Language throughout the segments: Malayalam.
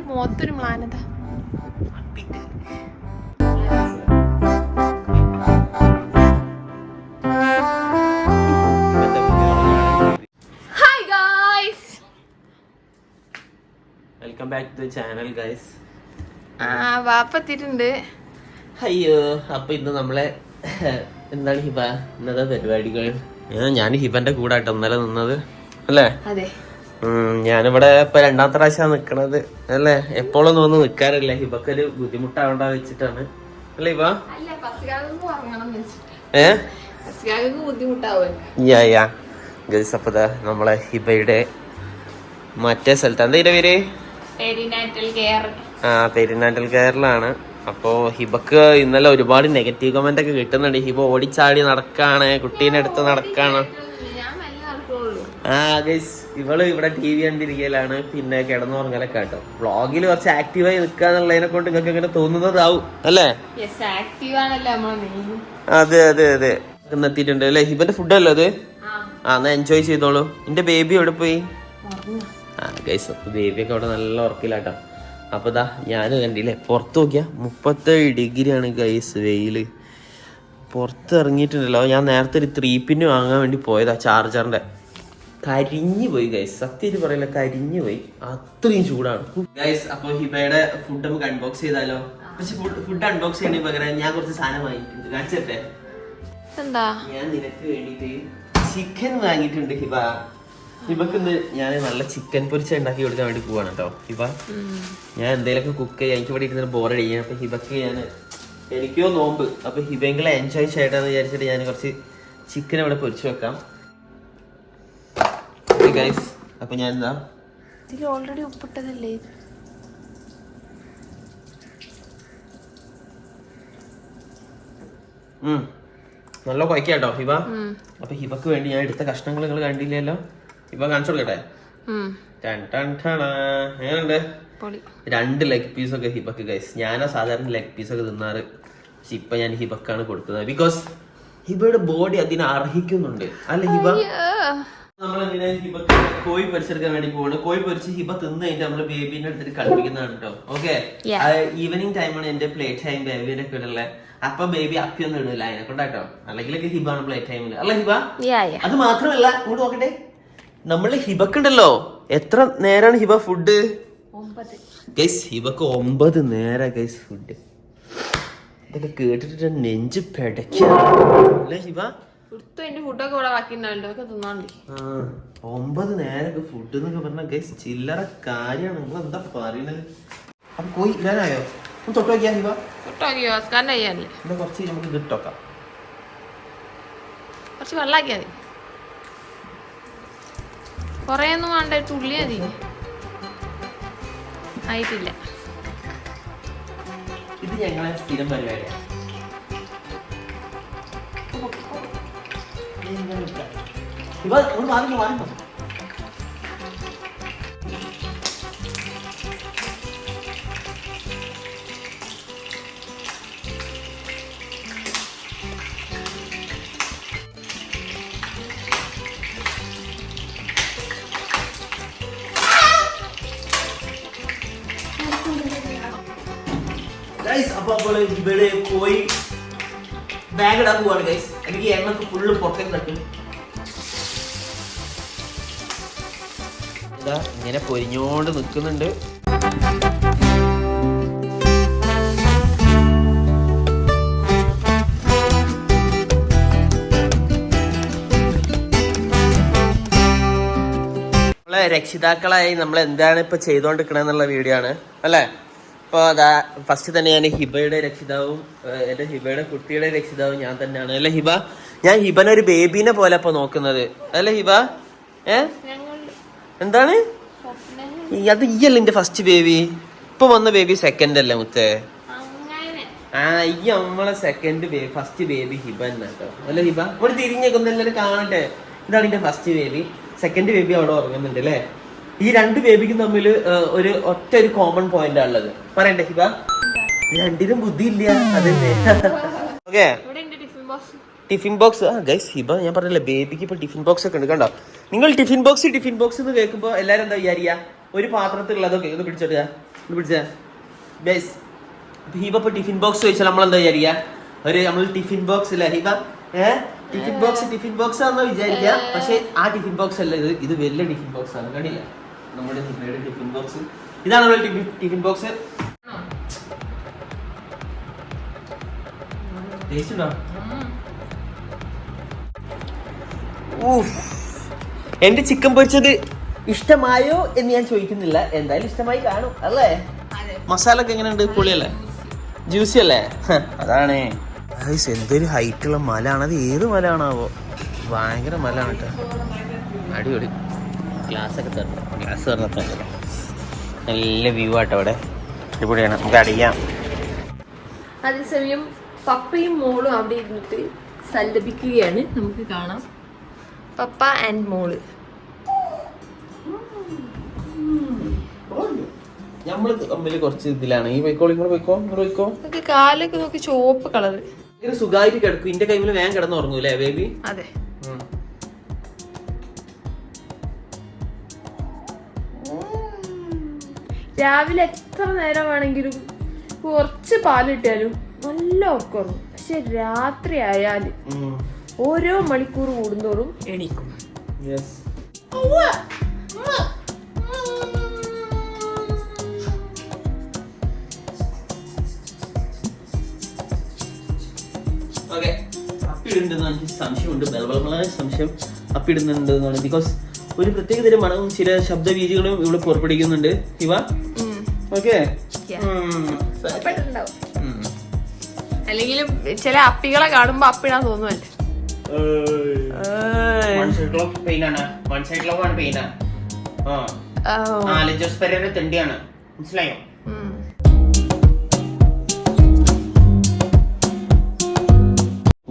മുഖത്തൊരു മ്ലാനത. Welcome back to channel guys. വാപ്പത്തിട്ടുണ്ട്. അയ്യോ, അപ്പൊ ഇന്ന് നമ്മളെ എന്താണ് ഹിബ ഇന്നത്തെ പരിപാടികൾ? ഞാൻ ഹിബന്റെ കൂടെ ആട്ടോ ഇന്നലെ നിന്നത് അല്ലേ? അതെ. ഞാനിവിടെ ഇപ്പൊ രണ്ടാമത്തെ പ്രാവശ്യം നിക്കണത് അല്ലേ? എപ്പോഴൊന്നും ഒന്നും നിക്കാറില്ല. ഹിബക്കൊരു ബുദ്ധിമുട്ടാവണ്ട വെച്ചിട്ടാണ് അല്ലേ ഹിബ? ഗൈസ്, അപ്പൊ നമ്മളെ ഹിബയുടെ മറ്റേ സ്ഥലത്ത് എന്താ ഇതിന്റെ പേര്? പെരിനാറ്റൽ കെയറിലാണ്. അപ്പോ ഹിബക്ക് ഇന്നലെ ഒരുപാട് നെഗറ്റീവ് കമന്റ് ഒക്കെ കിട്ടുന്നുണ്ട്. ഹിബ ഓടിച്ചാടി നടക്കാണ്, കുട്ടീനെ അടുത്ത് നടക്കാണ്. ഗൈസ്, ഇവള് ഇവിടെ TV കണ്ടിരിക്കലാണ്, പിന്നെ കിടന്നുറങ്ങലൊക്കെ കേട്ടോ. വ്ളോഗിൽ കുറച്ച് ആക്റ്റീവായി നിൽക്കാന്നുള്ളതിനെ കൊണ്ട് നിങ്ങൾക്ക് ഇങ്ങനെ തോന്നുന്നതാവും അല്ലേ? അതെ അതെ അതെ, എത്തിയിട്ടുണ്ട് അല്ലേ? ഹിബന്റെ ഫുഡല്ലോ അത്. എന്നാ എൻജോയ് ചെയ്തോളൂ. എന്റെ ബേബി എവിടെ പോയി? ഗൈസ്, ബേബിയൊക്കെ അവിടെ നല്ല ഉറക്കില്ലാട്ടോ. അപ്പൊ ദാ ഞാൻ കണ്ടില്ലേ, പുറത്ത് നോക്കിയാ 37 ഡിഗ്രിയാണ് ഗൈസ് വെയില്. പുറത്ത് ഇറങ്ങിയിട്ടുണ്ടല്ലോ. ഞാൻ നേരത്തെ ഒരു 3 പിൻ വാങ്ങാൻ വേണ്ടി പോയതാ, ചാർജറിന്റെ. കരിഞ്ഞു പോയി ഗൈസ്, സത്യമായിട്ട് പറയില്ല, കരിഞ്ഞു പോയി, അത്രയും ചൂടാണ് ഗൈസ്. അപ്പൊ ഹിബയുടെ ഫുഡ് നമുക്ക് അൺബോക്സ് ചെയ്താലോ? പക്ഷെ ഫുഡ് അൺബോക്സ് ചെയ്യണ പകരം ഞാൻ കുറച്ച് സാധനം വാങ്ങിയിട്ടുണ്ട്, കാണിച്ചേ. ഞാൻ നിനക്ക് വേണ്ടിട്ട് ചിക്കൻ വാങ്ങിയിട്ടുണ്ട് ഹിബ. ഹിബക്ക് ഇന്ന് ഞാൻ നല്ല ചിക്കൻ പൊരിച്ച ഉണ്ടാക്കി കൊടുക്കാൻ വേണ്ടി പോവാണ് കേട്ടോ ഹിബ. ഞാൻ എന്തെങ്കിലുമൊക്കെ കുക്ക് ചെയ്യാൻ എനിക്ക് ഇവിടെ ഇരുന്ന് ബോറടി ചെയ്യാൻ. അപ്പൊ ഹിബക്ക് എനിക്കോ നോമ്പ്, അപ്പൊ ഹിബെങ്കിലും എൻജോയ് ചെയ്യട്ടാന്ന് വിചാരിച്ചിട്ട് ഞാൻ കുറച്ച് ചിക്കൻ ഇവിടെ പൊരിച്ചു വെക്കാം ഗൈസ്. അപ്പൊ ഞാൻ എന്താ ഓൾറെഡി ഉപ്പിട്ടതല്ലേ? നല്ല കുഴക്കാട്ടോ ഹിബ. അപ്പൊ ഹിബക്ക് വേണ്ടി ഞാൻ എടുത്ത കഷ്ണങ്ങൾ നിങ്ങൾ കണ്ടില്ലല്ലോ. ഹിബ കാണിച്ചു കൊടുക്കട്ടെ. എങ്ങനെയുണ്ട്? 2 ലെഗ് പീസൊക്കെ ഹിബക്ക് ഗൈസ്. ഞാനാ സാധാരണ ലെഗ് പീസൊക്കെ തിന്നാറ്, പക്ഷെ ഇപ്പൊ ഞാൻ ഹിബക്കാണ് കൊടുക്കുന്നത്. ബിക്കോസ് ഹിബയുടെ ബോഡി അതിനെ അർഹിക്കുന്നുണ്ട് അല്ലെ ഹിബ? നമ്മളെന്തിനാ ഹിബക്ക് കോഴി പൊരിച്ചെടുക്കാൻ വേണ്ടി പോവാണ്. കോഴി പൊരിച്ച് ഹിബ തിന്ന് കഴിഞ്ഞിട്ട് നമ്മള് ബേബീനെ എടുത്തിട്ട് കളിപ്പിക്കുന്നതാണ് കേട്ടോ. ഓക്കെ, ഈവനിങ് ടൈമാണ് എന്റെ പ്ലേ ടൈം ബേബീനെ ഒക്കെ ഇടല്ലേ. അപ്പൊ ബേബി അപ്പിയൊന്നും ഇടില്ല അതിനെ കൊണ്ടാട്ടോ. അല്ലെങ്കിലൊക്കെ ഹിബാണ് പ്ലേ ടൈമില് അല്ല ഹിബ? അത് മാത്രമല്ല, ഇങ്ങോട്ട് നോക്കട്ടെ, നമ്മള് ഹിബക്കുണ്ടല്ലോ, എത്ര നേരാണ് ഹിബ ഫുഡ്? 9 ഗൈസ്. ഹിബക്ക് 9 നേരം ഗൈസ് ഫുഡ്. ഇതൊക്കെ കേട്ടിട്ട് നെഞ്ച് പെടക്കല്ലേ ഹിബ? 9 നേരൊക്കെ ഫുഡ് എന്നൊക്കെ പറഞ്ഞ ഗൈസ് ചില്ലറ കാര്യമാണ്. നിങ്ങൾ എന്താ പറയുന്നത്? അപ്പൊ കോഴി ഇടാനായോ? തൊട്ട് നോക്കിയാ ഹിബ? കുറച്ച് നമുക്ക് ഇതിട്ടോക്കാം. കുറച്ച് വെള്ളാക്കിയാ മതി, കൊറേ ഒന്നും വേണ്ട, തുള്ളി മതി. ആയിട്ടില്ല. ഇത് ഞങ്ങളെ സ്ഥിരം പരിപാടിയാണ്. അപ്പൊ ഇവിടെ പോയി ബാഗ് ഇടാൻ പോവാണ് ഗൈസ്. എനിക്ക് എണ്ണക്ക് ഫുള്ള് പുറത്തേക്ക് തട്ടും. ഇതാ ഇങ്ങനെ പൊരിഞ്ഞോണ്ട് നിൽക്കുന്നുണ്ട്. നമ്മളെ രക്ഷിതാക്കളായി നമ്മൾ എന്താണ് ഇപ്പൊ ചെയ്തോണ്ടിരിക്കണെന്നുള്ള വീഡിയോ ആണ് അല്ലേ? അപ്പൊ അതാ ഫസ്റ്റ് തന്നെ ഞാൻ ഹിബയുടെ രക്ഷിതാവും എന്റെ ഹിബയുടെ കുട്ടിയുടെ രക്ഷിതാവും ഞാൻ തന്നെയാണ് അല്ലെ ഹിബ? ഞാൻ ഹിബനെ ഒരു ബേബീനെ പോലെ ഇപ്പൊ നോക്കുന്നത് അല്ലെ ഹിബ? എന്താണ് അത്? ഈയല്ല എന്റെ ഫസ്റ്റ് ബേബി, ഇപ്പൊ വന്ന ബേബി സെക്കൻഡ് അല്ലേ മുത്തേ? ഈ നമ്മളെ second baby, first baby Hiba കേട്ടോ അല്ലെ ഹിബ? ഇവിടെ തിരിഞ്ഞേക്കൊന്നും എല്ലാവരും കാണട്ടെ. ഇതാണ് എന്റെ ഫസ്റ്റ് ബേബി. സെക്കൻഡ് ബേബി അവിടെ ഉറങ്ങുന്നുണ്ട് അല്ലേ? ഈ 2 ബേബിക്കും തമ്മിൽ ഒരു കോമൺ പോയിന്റ് ഉള്ളത് പറയണ്ടേ ഹിബ? രണ്ടിനും ബുദ്ധിയില്ല അതന്നെ. Okay, tiffin box guys. Hiba ഞാൻ പറഞ്ഞില്ലേ, ബേബിക്ക് ഇപ്പൊ ടിഫിൻ ബോക്സ് ഒക്കെ ഉണ്ട് കണ്ടോ? നിങ്ങൾ ടിഫിൻ ബോക്സ് എന്ന് കേൾക്കുമ്പോ എല്ലാരും എന്താ വിചാരിക്കുക? ഒരു പാത്രത്തിലുള്ളതൊക്കെ ഒന്ന് പിടിച്ചെടുക്കുക. പിടിച്ചേ ബേസ്. ഹിബ ഇപ്പൊ ടിഫിൻ ബോക്സ് ചോദിച്ചാൽ നമ്മളെന്താ വിചാരിക്കുക? നമ്മൾ ടിഫിൻ ബോക്സ് ഇല്ല ഹിബ, ടിഫിൻ ബോക്സ് ആണെന്ന് വിചാരിക്കുക. പക്ഷെ ആ ടിഫിൻ ബോക്സ് അല്ല ഇത്. ഇത് വലിയ ടിഫിൻ ബോക്സ് ആണ്. കണ്ടില്ല നമ്മുടെ ഹിബയുടെ ടിഫിൻ ബോക്സ്. ഇതാണ് നമ്മുടെ ടിഫിൻ ബോക്സ്. ടേസ്റ്റ് ഉണ്ടോ? എന്റെ ചിക്കൻ പൊരിച്ചത് ഇഷ്ടമായോ എന്ന് ഞാൻ ചോദിക്കുന്നില്ല. എന്തായാലും ഇഷ്ടമായി കാണും അല്ലേ? മസാല ഒക്കെ എങ്ങനെയുണ്ട്? പൊളിയല്ലേ? ജ്യൂസി അല്ലേ? അതാണ്. എന്തൊരു ഹൈറ്റുള്ള മല ആണ്. അത് ഏത് മല ആണാവോ? ഭയങ്കര മല ആണ് കേട്ടോ. അടിപൊളി. ഗ്ലാസ് ഒക്കെ തരണം. ഗ്ലാസ് തരണം. നല്ല വ്യൂ ആട്ടോ അവിടെ. അടിപൊളിയാണ്. നമുക്ക് അടിയാം. അതേസമയം പപ്പയും മോളും അവിടെ ഇരുന്നിട്ട് സല്ലപിക്കുകയാണ്. നമുക്ക് കാണാം. പപ്പ ആൻഡ് മോള്. നമ്മള് തമ്മില് കുറച്ച് ഇതിലാണ്. ഈ പോയിക്കോ. കാലൊക്കെ നോക്കി ചുവപ്പ് കളറ്. സുഖമായിട്ട് കിടക്കും. ഇന്റെ കൈമില് വേഗം കിടന്നുറങ്ങൂലേ ബേബി? അതെ. രാവിലെ എത്ര നേരം വേണമെങ്കിലും കുറച്ച് പാല് കിട്ടിയാലും നല്ല ഉറക്കമുറങ്ങും. പക്ഷെ രാത്രി ആയാല് ഓരോ മണിക്കൂർ കൂടുന്തോറും എണീക്കും. അപ്പിടുണ്ടെന്ന് എനിക്ക് സംശയമുണ്ട്. ബലബലമായ സംശയം അപ്പിടുന്നുണ്ടെന്നാണ്. ബിക്കോസ് ഒരു പ്രത്യേക തരം മണവും ചില ശബ്ദവീതികളും ഇവിടെ പുറപ്പെടുവിക്കുന്നുണ്ട് ഇവ. ഓക്കെ, അല്ലെങ്കിലും ചില അപ്പികളെ കാണുമ്പോ അപ്പിടാൻ തോന്നുമല്ലേ. തെണ്ടിയാണ്. മനസ്സിലായോ?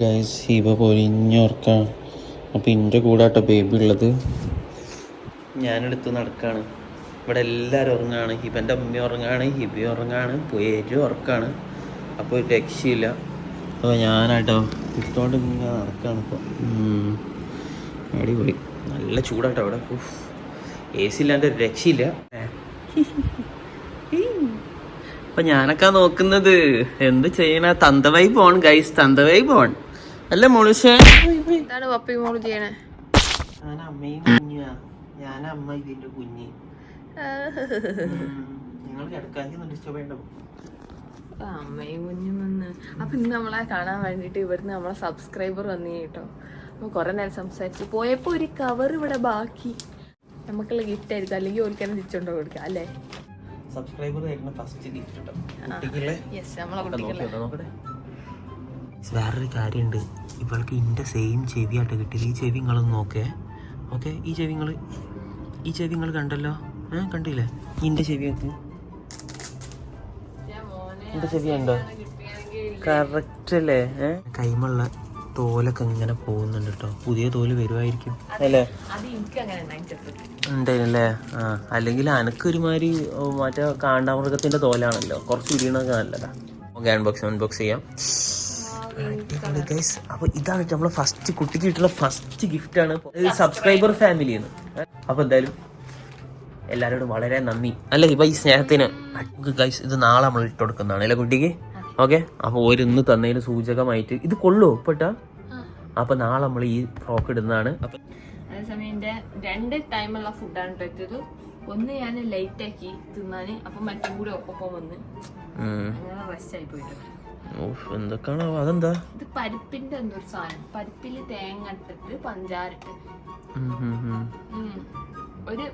ഗൈസ് ഹിബ പൊരിഞ്ഞോർക്കാണ്. അപ്പം എൻ്റെ കൂടെ ആട്ടോ ബേബി ഉള്ളത്. ഞാനെടുത്ത് നടക്കാണ്. ഇവിടെ എല്ലാവരും ഉറങ്ങാണ്. ഹിബൻ്റെ അമ്മ ഉറങ്ങാണ്, ഹിബി ഉറങ്ങാണ്, പേരും ഉറക്കാണ്. അപ്പോൾ ഒരു രക്ഷയില്ല. അപ്പോൾ ഞാനാട്ടോ ഇഷ്ടോണ്ട് ഇങ്ങനെ നടക്കാണ് ഇപ്പോൾ. അടിപൊളി. നല്ല ചൂടാട്ടോ അവിടെ. എ സി ഇല്ലാണ്ട് ഒരു രക്ഷയില്ല. അപ്പം ഞാനൊക്കെ നോക്കുന്നത് എന്ത് ചെയ്യണ? തന്തവൈ പോൺ ഗൈസ്, തന്തവൈ പോൺ അല്ലേ മോളുഷേ? എന്താണ് പപ്പയും മോളും ചെയ്യണേ? ഞാൻ അമ്മയും കുഞ്ഞാ. ഞാൻ അമ്മ ഇതിന്റെ കുഞ്ഞ്. നിങ്ങൾ കിടക്കാൻ ഡിസ്റ്റർബ് ചെയ്യണ്ട. അമ്മയും കുഞ്ഞും വന്ന്. അപ്പൊ ഇന്ന് നമ്മളെ കാണാൻ വേണ്ടിട്ട് ഇവിടുന്ന് നമ്മളെ സബ്സ്ക്രൈബർ വന്നു കേട്ടോ. അപ്പൊ കുറെ നേരം സംസാരിച്ചു. പോയപ്പോ ഒരു കവർ ഇവിടെ ബാക്കി. നമുക്കുള്ള ഗിഫ്റ്റ് ആയിരിക്കും. അല്ലെങ്കിൽ ഓൽക്കാനും തിരിച്ചുകൊണ്ടോ കൊടുക്കാം അല്ലേ? സബ്സ്ക്രൈബർ ആയിരുന്നു ഫസ്റ്റ് ഗിഫ്റ്റ്. വേറൊരു കാര്യമുണ്ട്. ഇവൾക്ക് ഇന്റെ സെയിം ചെവിയായിട്ട് കിട്ടിയത്. ഈ ചെവി നിങ്ങളൊന്ന് നോക്കേ. ഓക്കെ, ഈ ചെവി നിങ്ങൾ കണ്ടല്ലോ? കണ്ടില്ലേ ഇന്റെ ചെവിയൊക്കെ? എന്റെ ചെവി ഉണ്ടോ? കറക്റ്റ് അല്ലേ? കൈമുള്ള തോലൊക്കെ ഇങ്ങനെ പോകുന്നുണ്ട് കേട്ടോ. പുതിയ തോല് വരുമായിരിക്കും അല്ലേ? ഉണ്ടായിരുന്നല്ലേ? അല്ലെങ്കിൽ അനക്കൊരുമാതിരി മറ്റേ കാണ്ടാമൃഗത്തിന്റെ തോലാണല്ലോ. കുറച്ച് ഇരിയണൊക്കെ നല്ലതാ. അൺബോക്സ് ചെയ്യാം. അപ്പൊ ഇതാണ് നമ്മളെ ഫസ്റ്റ് കുട്ടിക്ക് കിട്ടുന്ന ഫസ്റ്റ് ഗിഫ്റ്റ് ആണ്. സബ്സ്ക്രൈബർ ഫാമിലിന്ന്. അപ്പൊ എന്തായാലും എല്ലാരോടും വളരെ നന്ദി അല്ലേ ഇപ്പൊ ഈ സ്നേഹത്തിന്. ഗൈസ് ഇത് നാളെ നമ്മൾ ഇട്ട് കൊടുക്കുന്നതാണ് അല്ലേ കുട്ടിക്ക്? ഓക്കെ, അപ്പൊ ഓരോന്ന് തന്നതിന് സൂചകമായിട്ട് ഇത് കൊള്ളു പെട്ടാ. അപ്പൊ നാളെ നമ്മൾ ഈ ഫ്രോക്ക് ഇടുന്നതാണ്. അതേസമയം എന്റെ 2 ടൈമുള്ള ഫുഡാണ് പറ്റിയത്. ഒന്ന് ഞാൻ ലൈറ്റ് ആക്കി തിന്നാന്, അപ്പൊ മറ്റും കൂടി ഒപ്പം വന്ന് അങ്ങനെ റെസ്റ്റ് ആയി പോയിട്ട്. എന്തൊക്കെയാണോ? അതെന്താ? ഇത് പരിപ്പിന്റെ എന്തൊരു സാധനം. പരിപ്പില് തേങ്ങ ഇട്ടിട്ട് പഞ്ചാരിട്ട് ഒരു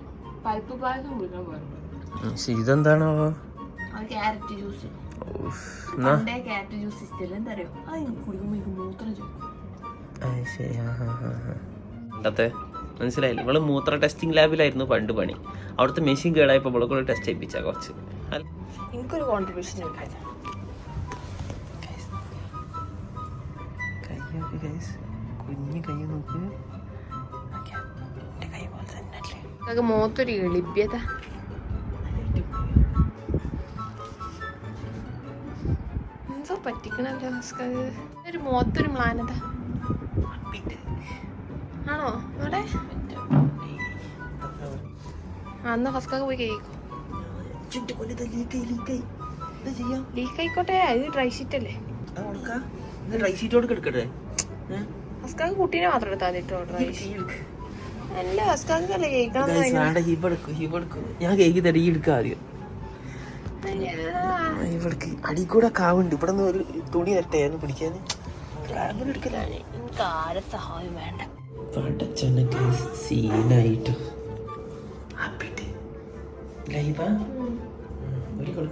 പരിപ്പ് പായസം കുടിക്കാൻ പോയിരുന്നു. ഇതെന്താണോ? Carrot juice. ക്യാരറ്റ് ജ്യൂസ് ഇഷ്ടമല്ല. എന്താ അറിയോ? കുടിക്കുമ്പോ എനിക്ക് മൂത്രം ചോദിക്കും. മനസ്സിലായില്ല. ഇവള് മൂത്ര ടെസ്റ്റിംഗ് ലാബിലായിരുന്നു പണ്ട് പണി. അവിടുത്തെ മെഷീൻ കേടായപ്പോ ഇവളെ കൂടെ ടെസ്റ്റ് ചെയ്യിപ്പിച്ച കുറച്ച്. എനിക്കൊരു കോൺട്രിബ്യൂഷൻ കുഞ്ഞു കൈ നോക്ക്. മോത്തൊരു എളിപ്യത. എന്തോ പറ്റിക്കണല്ലോ ഒരു മോത്തൊരു മ്ലാനത. ആണോ അവിടെ? അന്ന് ഫസ്കാക്ക് പോയി കേൾക്കും. ലീക്ക് ആയിക്കോട്ടെ, അത് ഡ്രൈ ഷീറ്റ് അല്ലേ. ഡ്രൈ ഷീറ്റോട് എടുക്കട്ടെ. ഹസ്കാക്ക് കുട്ടീനെ മാത്രം എടുത്താൽ മതി കേട്ടോ. ഡ്രൈ ഷീറ്റ് അല്ല, ഹസ്കാക്കല്ലേ കേൾക്കണം. ഞാൻ കേക്ക് തടി എടുക്കാം ആദ്യം. ഇവിടേക്ക് അടി കൂടെ കാവുണ്ട്. ഇവിടെ നിന്ന് ഒരു തുണി തരട്ടെ പിടിക്കാന്. എനിക്ക് ആരെ സഹായം വേണ്ട. സീനായിട്ട്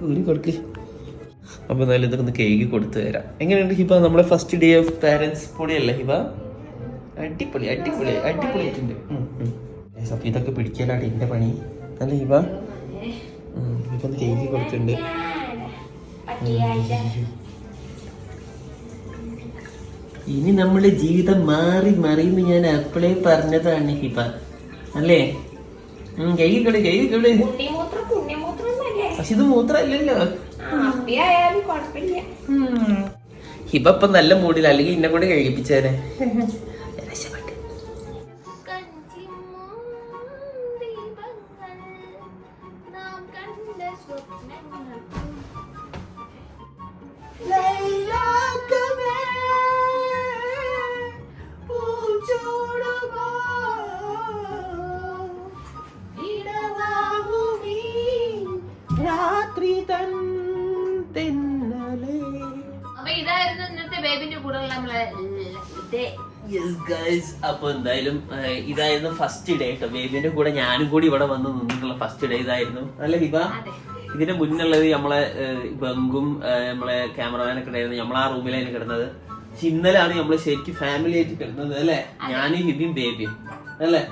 ഒരു കൊടുക്ക്. അപ്പൊ എന്നാലും ഇതൊന്ന് കേക്ക് കൊടുത്തു തരാം. എങ്ങനെയുണ്ട് ഹിബ? നമ്മുടെ ഫസ്റ്റ് ഡേ ഓഫ് പാരന്റ്സ് പൊളിയല്ലേ ഹിബ? അടിപൊളി അടിപൊളി അടിപൊളിയായിട്ടുണ്ട്. അപ്പൊ ഇതൊക്കെ പിടിക്കലാണ് എന്റെ പണി അല്ല ഹിബ? ഇപ്പൊ കേക്ക് കൊടുത്തിട്ടുണ്ട്. ഇനി നമ്മുടെ ജീവിതം മാറി മറിയുന്നു ഞാൻ അപ്പോഴേ പറഞ്ഞതാണ് ഹിബ അല്ലേ? കേക്കിക്കോളെ കേക്കിക്കോളെ. പക്ഷെ ഇത് മൂത്രമല്ലല്ലോ. ഹിബ ഇപ്പൊ നല്ല മൂഡില്ല, അല്ലെങ്കിൽ ഇന്നെ കൊണ്ട് കഴിപ്പിച്ചേനെ. ഇതായിരുന്നു ഇന്നത്തെ ബേബിന്റെ കൂടെ നമ്മളെ. അപ്പൊ എന്തായാലും ഇതായിരുന്നു ഫസ്റ്റ് ഡേ കേട്ടോ. ബേബിന്റെ കൂടെ ഞാനും കൂടി ഇവിടെ വന്ന് നിന്നിട്ടുള്ള ഫസ്റ്റ് ഡേ ഇതായിരുന്നു അല്ലേ ഹിബ? ഇതിന് മുന്നുള്ളത് നമ്മളെ ബങ്കും നമ്മളെ ക്യാമറമാനൊക്കെ ഉണ്ടായിരുന്നു. നമ്മൾ ആ റൂമിലാണ് കിടന്നത്. പക്ഷെ ഇന്നലെയാണ് നമ്മള് ശരിക്കും ഫാമിലി ആയിട്ട് കിടന്നത് അല്ലേ? ഞാനും ഹിബിയും ബേബിയും അല്ലേ?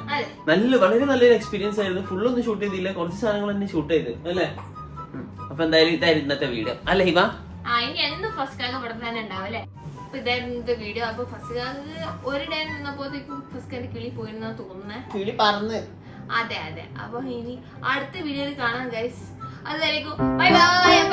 വളരെ നല്ലൊരു എക്സ്പീരിയൻസ് ആയിരുന്നു. ഫുള്ളൊന്നും ഷൂട്ട് ചെയ്തില്ല, കുറച്ച് സാധനങ്ങൾ തന്നെ ഷൂട്ട് ചെയ്ത് അല്ലേ? അപ്പൊ എന്തായാലും ഇതായിരുന്നു ഇന്നത്തെ വീഡിയോ അല്ലേ ഹിബ? ഇനി എന്നും ഫസ്റ്റ് കാക്ക് ഇവിടെ തന്നെ ഉണ്ടാവും അല്ലേ? അപ്പൊ ഇതായിരുന്നു ഇന്നത്തെ വീഡിയോ. അപ്പൊ ഫസ്റ്റ് കാക്ക് ഒരു ഡേ നിന്നപ്പോഴത്തേക്കും ഫസ്റ്റ് കാക്ക് കിളി പോയിരുന്ന തോന്നുന്നേ. കിളി പറന്ന്. അതെ അതെ. അപ്പൊ ഇനി അടുത്ത വീഡിയോയിൽ കാണാം ഗൈസ്. അതുവരേക്കും ബൈ ബൈ.